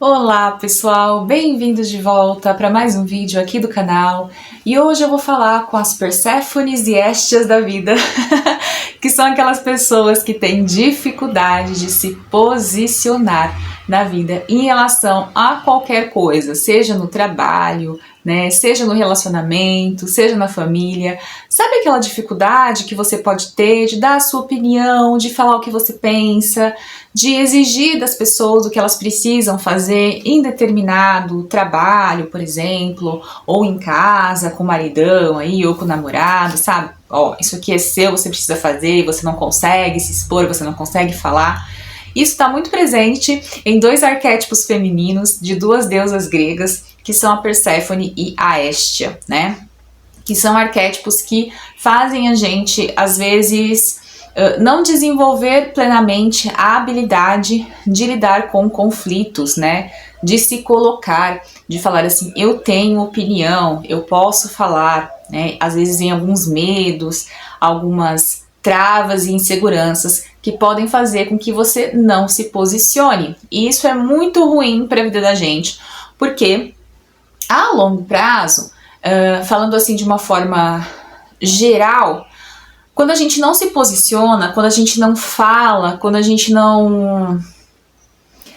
Olá pessoal, bem-vindos de volta para mais um vídeo aqui do canal. E hoje eu vou falar com as Perséfones e Estias da vida, que são aquelas pessoas que têm dificuldade de se posicionar na vida em relação a qualquer coisa, seja no trabalho, né, seja no relacionamento, seja na família. Sabe aquela dificuldade que você pode ter de dar a sua opinião, de falar o que você pensa, de exigir das pessoas o que elas precisam fazer em determinado trabalho, por exemplo, ou em casa, com o maridão aí, ou com o namorado, sabe? Ó, isso aqui é seu, você precisa fazer, você não consegue se expor, você não consegue falar. Isso está muito presente em dois arquétipos femininos de duas deusas gregas, que são a Perséfone e a Hestia, né? Que são arquétipos que fazem a gente, às vezes, não desenvolver plenamente a habilidade de lidar com conflitos, né? De se colocar, de falar assim, eu tenho opinião, eu posso falar, né? Às vezes vem alguns medos, algumas travas e inseguranças que podem fazer com que você não se posicione. E isso é muito ruim para a vida da gente, porque a longo prazo, falando assim de uma forma geral, quando a gente não se posiciona, quando a gente não fala, quando a gente não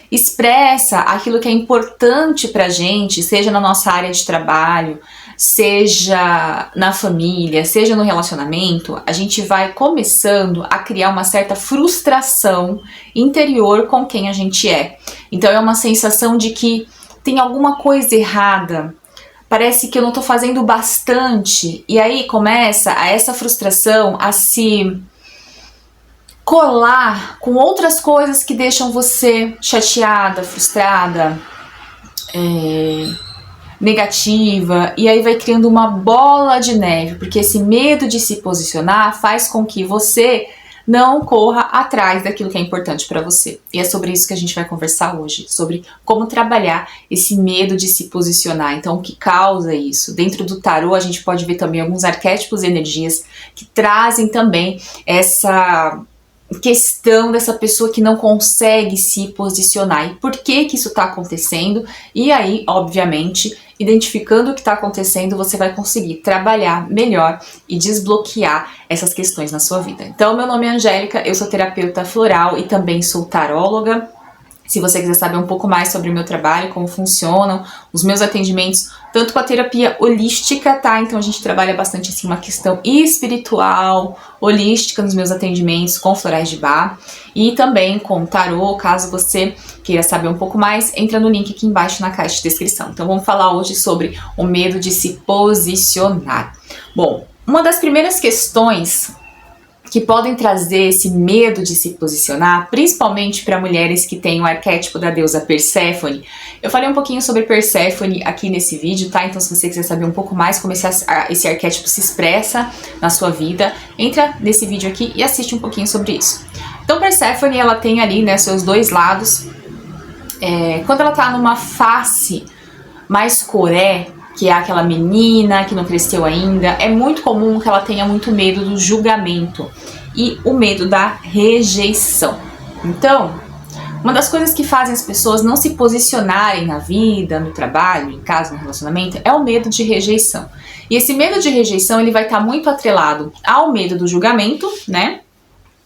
expressa aquilo que é importante pra gente, seja na nossa área de trabalho, seja na família, seja no relacionamento, a gente vai começando a criar uma certa frustração interior com quem a gente é. Então é uma sensação de que tem alguma coisa errada, parece que eu não tô fazendo bastante, e aí começa essa frustração a se colar com outras coisas que deixam você chateada, frustrada, negativa, e aí vai criando uma bola de neve, porque esse medo de se posicionar faz com que você não corra atrás daquilo que é importante para você. E é sobre isso que a gente vai conversar hoje, sobre como trabalhar esse medo de se posicionar. Então, o que causa isso? Dentro do tarô, a gente pode ver também alguns arquétipos e energias que trazem também essa questão dessa pessoa que não consegue se posicionar. E por que que isso está acontecendo? E aí, obviamente, identificando o que está acontecendo, você vai conseguir trabalhar melhor e desbloquear essas questões na sua vida. Então, meu nome é Angélica, eu sou terapeuta floral e também sou taróloga. Se você quiser saber um pouco mais sobre o meu trabalho, como funcionam os meus atendimentos, tanto com a terapia holística, tá? Então a gente trabalha bastante assim uma questão espiritual, holística nos meus atendimentos com florais de Bach e também com tarô. Caso você queira saber um pouco mais, entra no link aqui embaixo na caixa de descrição. Então vamos falar hoje sobre o medo de se posicionar. Bom, uma das primeiras questões que podem trazer esse medo de se posicionar, principalmente para mulheres que têm o arquétipo da deusa Perséfone. Eu falei um pouquinho sobre Perséfone aqui nesse vídeo, tá? Então se você quiser saber um pouco mais como esse arquétipo se expressa na sua vida, entra nesse vídeo aqui e assiste um pouquinho sobre isso. Então Perséfone, ela tem ali, né, seus dois lados. Quando ela tá numa face mais coré, que é aquela menina que não cresceu ainda, é muito comum que ela tenha muito medo do julgamento e o medo da rejeição. Então, uma das coisas que fazem as pessoas não se posicionarem na vida, no trabalho, em casa, no relacionamento, é o medo de rejeição. E esse medo de rejeição, ele vai estar muito atrelado ao medo do julgamento, né?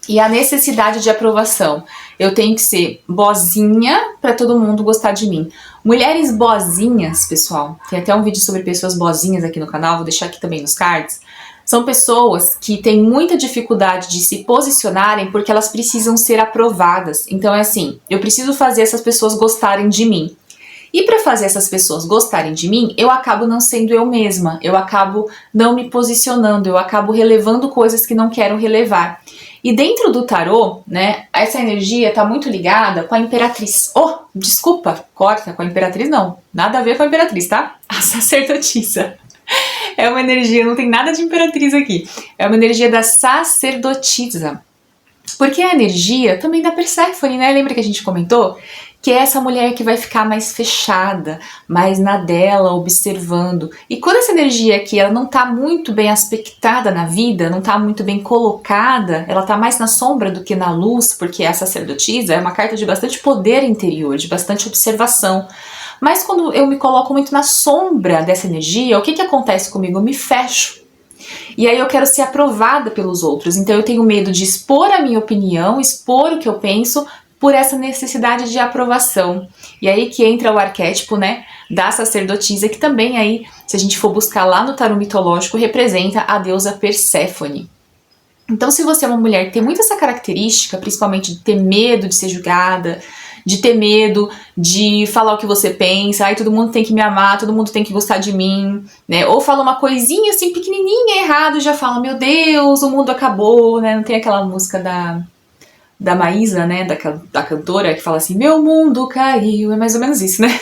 E a necessidade de aprovação. Eu tenho que ser boazinha para todo mundo gostar de mim. Mulheres boazinhas, pessoal, tem até um vídeo sobre pessoas boazinhas aqui no canal, vou deixar aqui também nos cards. São pessoas que têm muita dificuldade de se posicionarem porque elas precisam ser aprovadas. Então é assim, eu preciso fazer essas pessoas gostarem de mim. E para fazer essas pessoas gostarem de mim, eu acabo não sendo eu mesma, eu acabo não me posicionando, eu acabo relevando coisas que não quero relevar. E dentro do tarô, né, essa energia tá muito ligada com a Imperatriz. Oh, desculpa, corta, com a Imperatriz não, nada a ver com a Imperatriz, tá? A sacerdotisa. É uma energia, não tem nada de Imperatriz aqui, é uma energia da sacerdotisa. Porque a energia também da Perséfone, né? Lembra que a gente comentou que é essa mulher que vai ficar mais fechada, mais na dela, observando. E quando essa energia aqui, ela não tá muito bem aspectada na vida, não tá muito bem colocada, ela tá mais na sombra do que na luz, porque a sacerdotisa é uma carta de bastante poder interior, de bastante observação. Mas quando eu me coloco muito na sombra dessa energia, o que acontece comigo? Eu me fecho. E aí eu quero ser aprovada pelos outros, então eu tenho medo de expor a minha opinião, expor o que eu penso, por essa necessidade de aprovação. E aí que entra o arquétipo, né, da sacerdotisa, que também aí, se a gente for buscar lá no tarô mitológico, representa a deusa Perséfone. Então, se você é uma mulher que tem muito essa característica, principalmente de ter medo de ser julgada, de ter medo de falar o que você pensa, ai, todo mundo tem que me amar, todo mundo tem que gostar de mim, né? Ou fala uma coisinha assim pequenininha errado e já fala, meu Deus, o mundo acabou, né? Não tem aquela música da Maísa, né, da cantora, que fala assim, meu mundo caiu, é mais ou menos isso, né?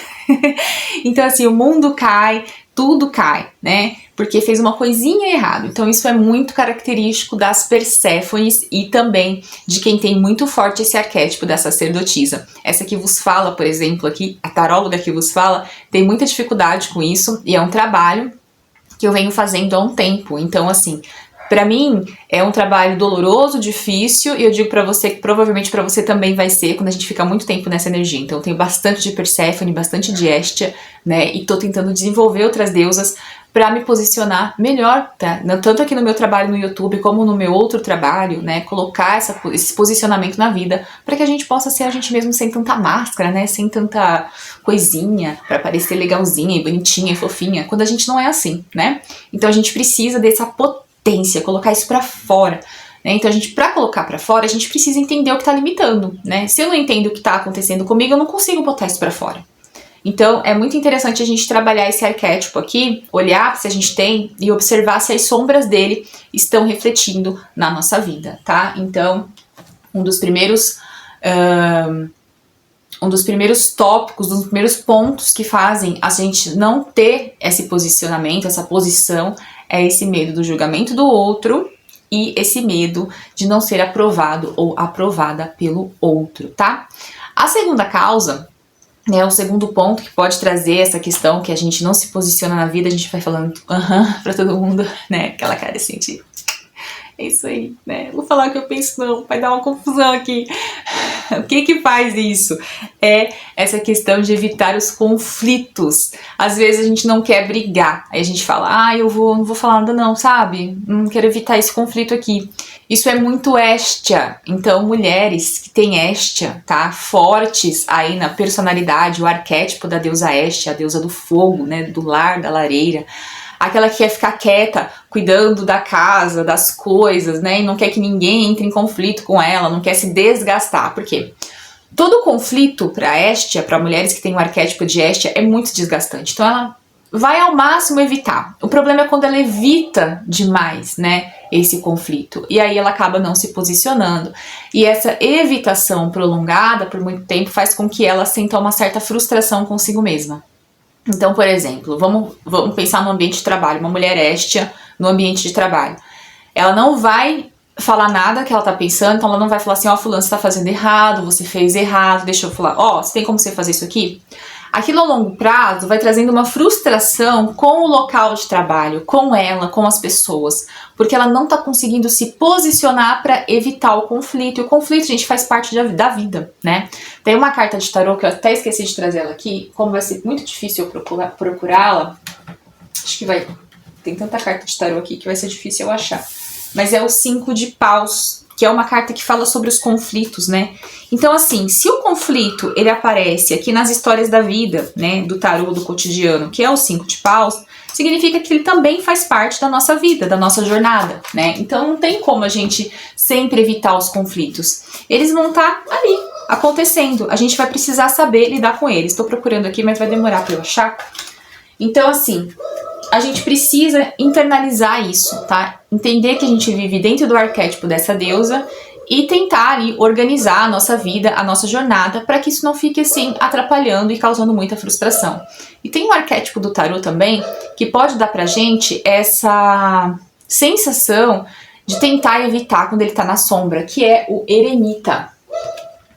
Então assim, o mundo cai, tudo cai, né? Porque fez uma coisinha errada. Então isso é muito característico das Perséfones e também de quem tem muito forte esse arquétipo da sacerdotisa. Essa que vos fala, por exemplo, aqui, a taróloga que vos fala, tem muita dificuldade com isso e é um trabalho que eu venho fazendo há um tempo. Então assim, pra mim, é um trabalho doloroso, difícil, e eu digo pra você que provavelmente pra você também vai ser quando a gente fica muito tempo nessa energia. Então eu tenho bastante de Perséfone, bastante de Hestia, né, e tô tentando desenvolver outras deusas pra me posicionar melhor, tá? Tanto aqui no meu trabalho no YouTube, como no meu outro trabalho, né, colocar esse posicionamento na vida, pra que a gente possa ser a gente mesmo sem tanta máscara, né, sem tanta coisinha, pra parecer legalzinha e bonitinha e fofinha, quando a gente não é assim, né? Então a gente precisa dessa potência, colocar isso pra fora, né? Então a gente, pra colocar pra fora, a gente precisa entender o que tá limitando, né? Se eu não entendo o que tá acontecendo comigo, eu não consigo botar isso pra fora. Então é muito interessante a gente trabalhar esse arquétipo aqui, olhar se a gente tem e observar se as sombras dele estão refletindo na nossa vida, tá? Então um dos primeiros tópicos, um dos primeiros pontos que fazem a gente não ter esse posicionamento, essa posição, é esse medo do julgamento do outro e esse medo de não ser aprovado ou aprovada pelo outro, tá? A segunda causa, né, o segundo ponto que pode trazer essa questão que a gente não se posiciona na vida, a gente vai falando pra todo mundo, né, aquela cara assim de... É isso aí, né? Vou falar o que eu penso, não, vai dar uma confusão aqui. O que faz isso? É essa questão de evitar os conflitos. Às vezes a gente não quer brigar, aí a gente fala, não vou falar nada não, sabe? Não quero evitar esse conflito aqui. Isso é muito Hestia. Então, mulheres que têm Hestia, tá? Fortes aí na personalidade, o arquétipo da deusa Hestia, a deusa do fogo, né? Do lar, da lareira. Aquela que quer ficar quieta, cuidando da casa, das coisas, né? E não quer que ninguém entre em conflito com ela, não quer se desgastar. Por quê? Todo conflito para Hestia, para mulheres que têm o arquétipo de Hestia, é muito desgastante. Então ela vai ao máximo evitar. O problema é quando ela evita demais, né, esse conflito. E aí ela acaba não se posicionando. E essa evitação prolongada por muito tempo faz com que ela sinta uma certa frustração consigo mesma. Então, por exemplo, vamos pensar no ambiente de trabalho. Uma mulher Hestia no ambiente de trabalho. Ela não vai falar nada que ela tá pensando, então ela não vai falar assim, fulano, você tá fazendo errado, você fez errado, deixa eu falar, você tem como você fazer isso aqui? Aquilo a longo prazo vai trazendo uma frustração com o local de trabalho, com ela, com as pessoas, porque ela não tá conseguindo se posicionar para evitar o conflito. E o conflito, gente, faz parte da vida, né? Tem uma carta de tarô que eu até esqueci de trazer ela aqui, como vai ser muito difícil eu procurá-la, acho que tem tanta carta de tarô aqui que vai ser difícil eu achar. Mas é o 5 de paus, que é uma carta que fala sobre os conflitos, né? Então, assim, se o conflito, ele aparece aqui nas histórias da vida, né, do tarô, do cotidiano, que é o 5 de paus, significa que ele também faz parte da nossa vida, da nossa jornada, né? Então, não tem como a gente sempre evitar os conflitos. Eles vão estar ali, acontecendo. A gente vai precisar saber lidar com eles. Estou procurando aqui, mas vai demorar para eu achar. Então, assim, a gente precisa internalizar isso, tá? Entender que a gente vive dentro do arquétipo dessa deusa e tentar ali organizar a nossa vida, a nossa jornada, para que isso não fique assim atrapalhando e causando muita frustração. E tem um arquétipo do tarô também que pode dar pra gente essa sensação de tentar evitar quando ele tá na sombra, que é o eremita.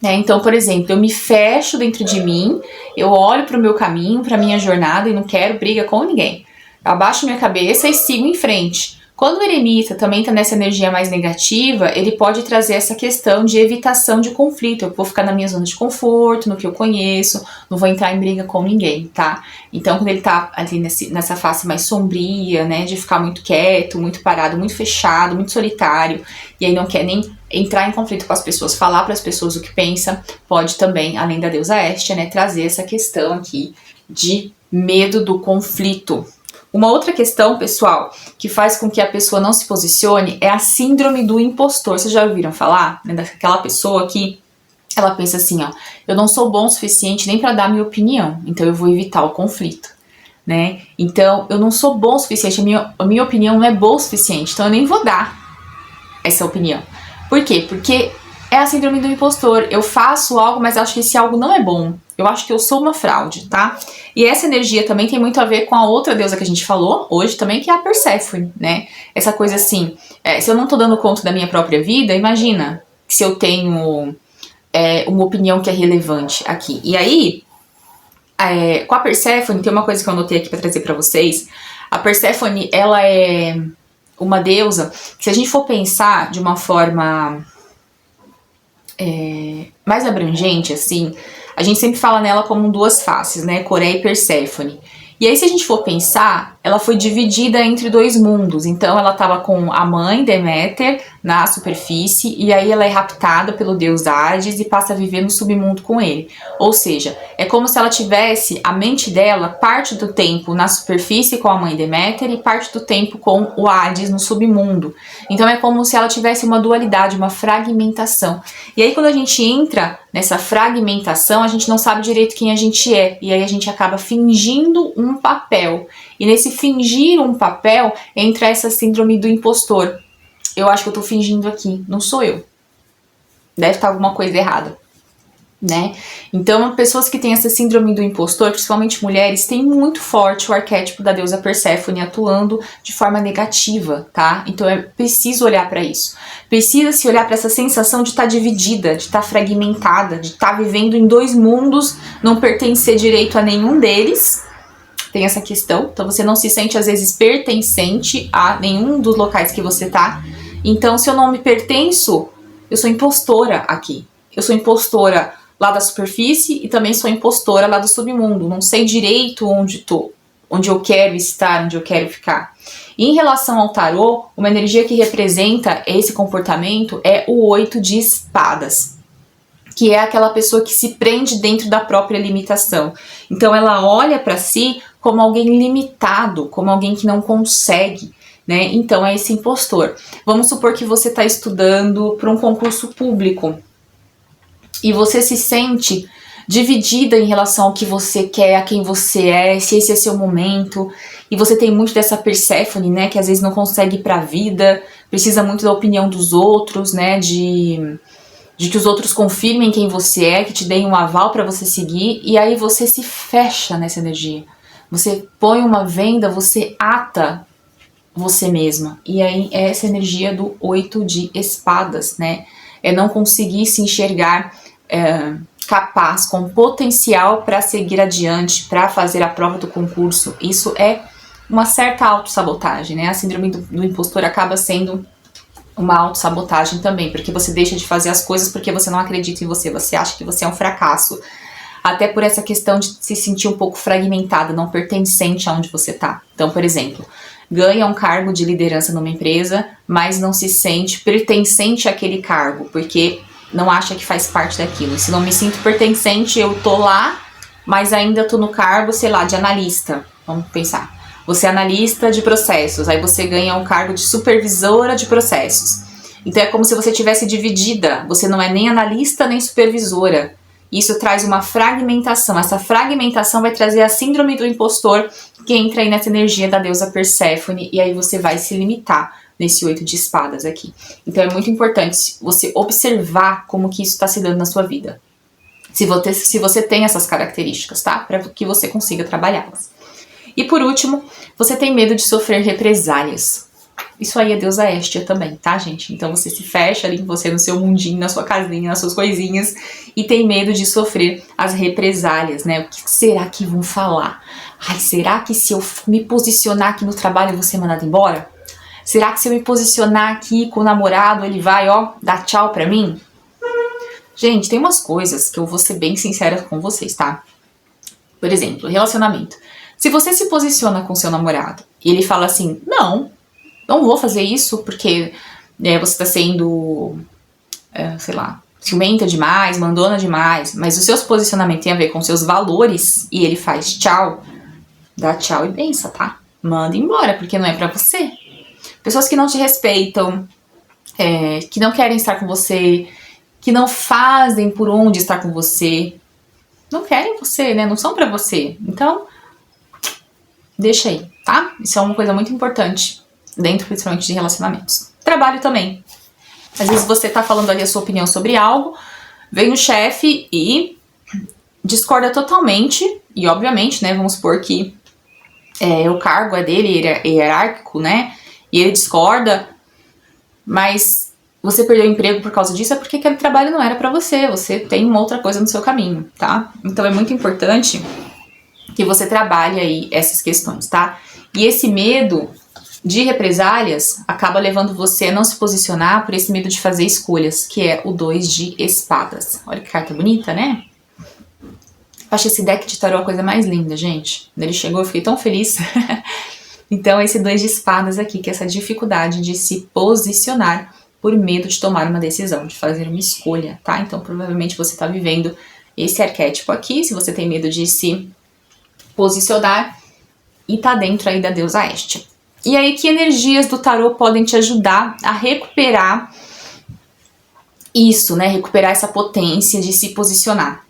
né? Então, por exemplo, eu me fecho dentro de mim, eu olho para o meu caminho, para minha jornada e não quero briga com ninguém. Eu abaixo minha cabeça e sigo em frente. Quando o eremita também está nessa energia mais negativa, ele pode trazer essa questão de evitação de conflito. Eu vou ficar na minha zona de conforto, no que eu conheço, não vou entrar em briga com ninguém, tá? Então, quando ele está ali nessa face mais sombria, né, de ficar muito quieto, muito parado, muito fechado, muito solitário, e aí não quer nem entrar em conflito com as pessoas, falar para as pessoas o que pensa, pode também, além da deusa Hestia, né, trazer essa questão aqui de medo do conflito. Uma outra questão, pessoal, que faz com que a pessoa não se posicione é a síndrome do impostor. Vocês já ouviram falar, né, daquela pessoa que ela pensa assim, ó, eu não sou bom o suficiente nem para dar minha opinião, então eu vou evitar o conflito, né? Então, eu não sou bom o suficiente, a minha opinião não é boa o suficiente, então eu nem vou dar essa opinião. Por quê? Porque é a síndrome do impostor. Eu faço algo, mas acho que esse algo não é bom. Eu acho que eu sou uma fraude, tá? E essa energia também tem muito a ver com a outra deusa que a gente falou hoje também, que é a Perséfone, né? Essa coisa assim, se eu não tô dando conta da minha própria vida, imagina se eu tenho uma opinião que é relevante aqui. E aí, com a Perséfone, tem uma coisa que eu anotei aqui pra trazer pra vocês. A Perséfone, ela é uma deusa que, se a gente for pensar de uma forma mais abrangente, assim, a gente sempre fala nela como duas faces, né? Coreia e Perséfone. E aí, se a gente for pensar, ela foi dividida entre dois mundos. Então, ela estava com a mãe, Deméter, na superfície, e aí ela é raptada pelo deus Hades e passa a viver no submundo com ele. Ou seja, é como se ela tivesse a mente dela, parte do tempo na superfície com a mãe Deméter e parte do tempo com o Hades no submundo. Então, é como se ela tivesse uma dualidade, uma fragmentação. E aí, quando a gente entra nessa fragmentação, a gente não sabe direito quem a gente é. E aí a gente acaba fingindo um papel. E nesse fingir um papel, entra essa síndrome do impostor. Eu acho que eu tô fingindo aqui, não sou eu. Deve estar alguma coisa errada, né? Então, pessoas que têm essa síndrome do impostor, principalmente mulheres, têm muito forte o arquétipo da deusa Perséfone atuando de forma negativa, tá? Então, é preciso olhar para isso. Precisa se olhar para essa sensação de estar dividida, de estar fragmentada, de estar vivendo em dois mundos, não pertencer direito a nenhum deles. Tem essa questão. Então, você não se sente, às vezes, pertencente a nenhum dos locais que você tá. Então, se eu não me pertenço, eu sou impostora aqui. Eu sou impostora lá da superfície e também sou impostora lá do submundo. Não sei direito onde tô, onde eu quero estar, onde eu quero ficar. E em relação ao tarô, uma energia que representa esse comportamento é o 8 de espadas, que é aquela pessoa que se prende dentro da própria limitação. Então ela olha para si como alguém limitado, como alguém que não consegue, né? Então é esse impostor. Vamos supor que você está estudando para um concurso público e você se sente dividida em relação ao que você quer, a quem você é, se esse é seu momento, e você tem muito dessa Perséfone, né, que às vezes não consegue ir para a vida, precisa muito da opinião dos outros, né, de que os outros confirmem quem você é, que te deem um aval para você seguir, e aí você se fecha nessa energia. Você põe uma venda, você ata você mesma. E aí é essa energia do 8 de espadas, né? É não conseguir se enxergar capaz, com potencial para seguir adiante, para fazer a prova do concurso. Isso é uma certa autossabotagem, né? A síndrome do impostor acaba sendo uma autossabotagem também, porque você deixa de fazer as coisas porque você não acredita em você, você acha que você é um fracasso. Até por essa questão de se sentir um pouco fragmentada, não pertencente aonde você tá. Então, por exemplo, ganha um cargo de liderança numa empresa, mas não se sente pertencente àquele cargo, porque não acha que faz parte daquilo. Se não me sinto pertencente, eu tô lá, mas ainda tô no cargo, sei lá, de analista. Vamos pensar. Você é analista de processos, aí você ganha um cargo de supervisora de processos. Então é como se você tivesse dividida, você não é nem analista nem supervisora. Isso traz uma fragmentação. Essa fragmentação vai trazer a síndrome do impostor, que entra aí nessa energia da deusa Perséfone, e aí você vai se limitar nesse 8 de espadas aqui. Então é muito importante você observar como que isso está se dando na sua vida. Se você tem essas características, tá? Para que você consiga trabalhá-las. E por último, você tem medo de sofrer represálias. Isso aí é deusa Hestia também, tá, gente? Então você se fecha ali, você no seu mundinho, na sua casinha, nas suas coisinhas, e tem medo de sofrer as represálias, né? O que será que vão falar? Ai, será que se eu me posicionar aqui no trabalho eu vou ser mandada embora? Será que se eu me posicionar aqui com o namorado, ele vai, ó, dar tchau pra mim? Gente, tem umas coisas que eu vou ser bem sincera com vocês, tá? Por exemplo, relacionamento. Se você se posiciona com seu namorado e ele fala assim, não vou fazer isso porque você tá sendo, sei lá, ciumenta demais, mandona demais, mas o seu posicionamento tem a ver com seus valores e ele faz tchau, dá tchau e benção, tá? Manda embora, porque não é pra você. Pessoas que não te respeitam, que não querem estar com você, que não fazem por onde estar com você, não querem você, né? Não são pra você. Então, deixa aí, tá? Isso é uma coisa muito importante, dentro principalmente de relacionamentos. Trabalho também. Às vezes você tá falando ali a sua opinião sobre algo, vem o chefe e discorda totalmente, e obviamente, né, vamos supor que o cargo é dele, ele é hierárquico, né, e ele discorda, mas você perdeu o emprego por causa disso, é porque aquele trabalho não era pra você, você tem uma outra coisa no seu caminho, tá? Então é muito importante que você trabalhe aí essas questões, tá? E esse medo de represálias acaba levando você a não se posicionar por esse medo de fazer escolhas, que é o 2 de espadas. Olha que carta bonita, né? Acho esse deck de tarô a coisa mais linda, gente. Quando ele chegou eu fiquei tão feliz. Então esse 2 de espadas aqui, que é essa dificuldade de se posicionar por medo de tomar uma decisão, de fazer uma escolha, tá? Então provavelmente você tá vivendo esse arquétipo aqui, se você tem medo de se posicionar e tá dentro aí da deusa Hestia. E aí, que energias do tarô podem te ajudar a recuperar isso, né? Recuperar essa potência de se posicionar.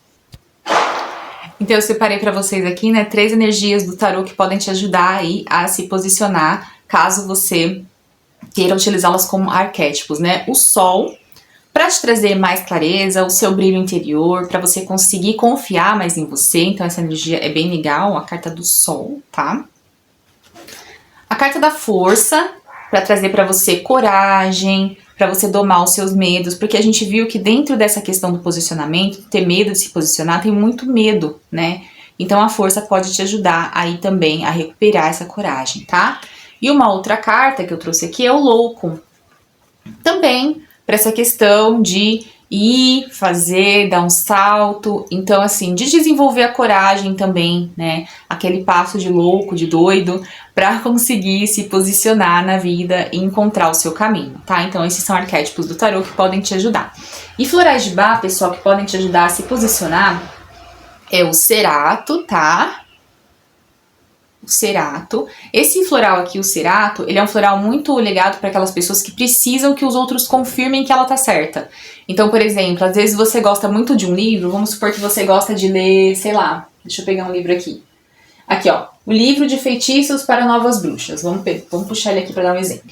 Então eu separei para vocês aqui, né, 3 energias do tarô que podem te ajudar aí a se posicionar, caso você queira utilizá-las como arquétipos, né? O Sol, para te trazer mais clareza, o seu brilho interior, para você conseguir confiar mais em você. Então essa energia é bem legal, a carta do Sol, tá? A carta da Força, para trazer para você coragem, para você domar os seus medos, porque a gente viu que dentro dessa questão do posicionamento, ter medo de se posicionar, tem muito medo, né? Então a Força pode te ajudar aí também a recuperar essa coragem, tá? E uma outra carta que eu trouxe aqui é o Louco. Também para essa questão de ir, fazer, dar um salto. Então, assim, de desenvolver a coragem também, né? Aquele passo de louco, de doido, para conseguir se posicionar na vida e encontrar o seu caminho, tá? Então, esses são arquétipos do tarô que podem te ajudar. E florais de Bá, pessoal, que podem te ajudar a se posicionar é o Cerato, tá? O Cerato. Esse floral aqui, o Cerato, ele é um floral muito legado para aquelas pessoas que precisam que os outros confirmem que ela tá certa. Então, por exemplo, às vezes você gosta muito de um livro, vamos supor que você gosta de ler, sei lá, deixa eu pegar um livro aqui. Aqui, ó, o livro de feitiços para novas bruxas. Vamos puxar ele aqui para dar um exemplo.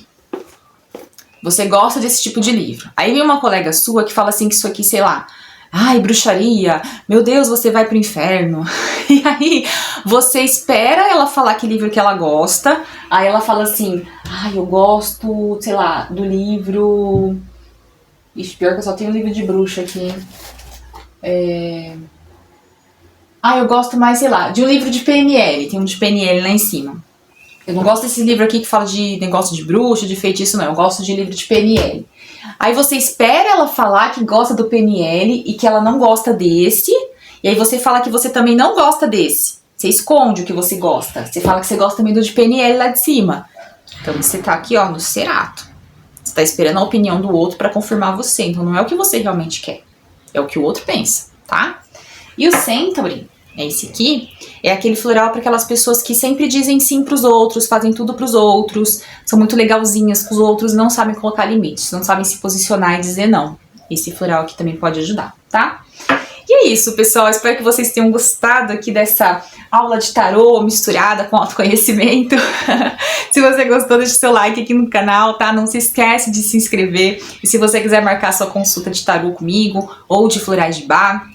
Você gosta desse tipo de livro. Aí vem uma colega sua que fala assim que isso aqui, sei lá, ai, bruxaria, meu Deus, você vai pro inferno. E aí, você espera ela falar que livro que ela gosta, aí ela fala assim, ai, eu gosto, sei lá, do livro... Ixi, pior que eu só tenho livro de bruxa aqui. Eu gosto mais, sei lá, de um livro de PNL, tem um de PNL lá em cima. Eu não gosto desse livro aqui que fala de negócio de bruxa, de feitiço, não, eu gosto de livro de PNL. Aí você espera ela falar que gosta do PNL e que ela não gosta desse, e aí você fala que você também não gosta desse. Você esconde o que você gosta. Você fala que você gosta também do de PNL lá de cima. Então você tá aqui, ó, no Cerato. Você tá esperando a opinião do outro pra confirmar você. Então não é o que você realmente quer. É o que o outro pensa, tá? E o Centauri, esse aqui, é aquele floral para aquelas pessoas que sempre dizem sim pros outros, fazem tudo pros outros, são muito legalzinhas com os outros, não sabem colocar limites, não sabem se posicionar e dizer não. Esse floral aqui também pode ajudar, tá? E é isso, pessoal. Espero que vocês tenham gostado aqui dessa aula de tarô misturada com autoconhecimento. Se você gostou, deixa seu like aqui no canal, tá? Não se esquece de se inscrever. E se você quiser marcar sua consulta de tarô comigo ou de florais de Bá,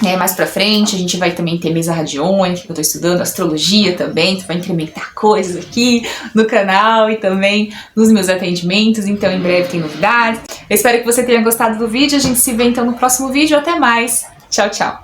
Mais pra frente a gente vai também ter mesa radiônica, que eu tô estudando, astrologia também, tu vai incrementar coisas aqui no canal e também nos meus atendimentos, então em breve tem novidades. Eu espero que você tenha gostado do vídeo, a gente se vê então no próximo vídeo, até mais, tchau, tchau!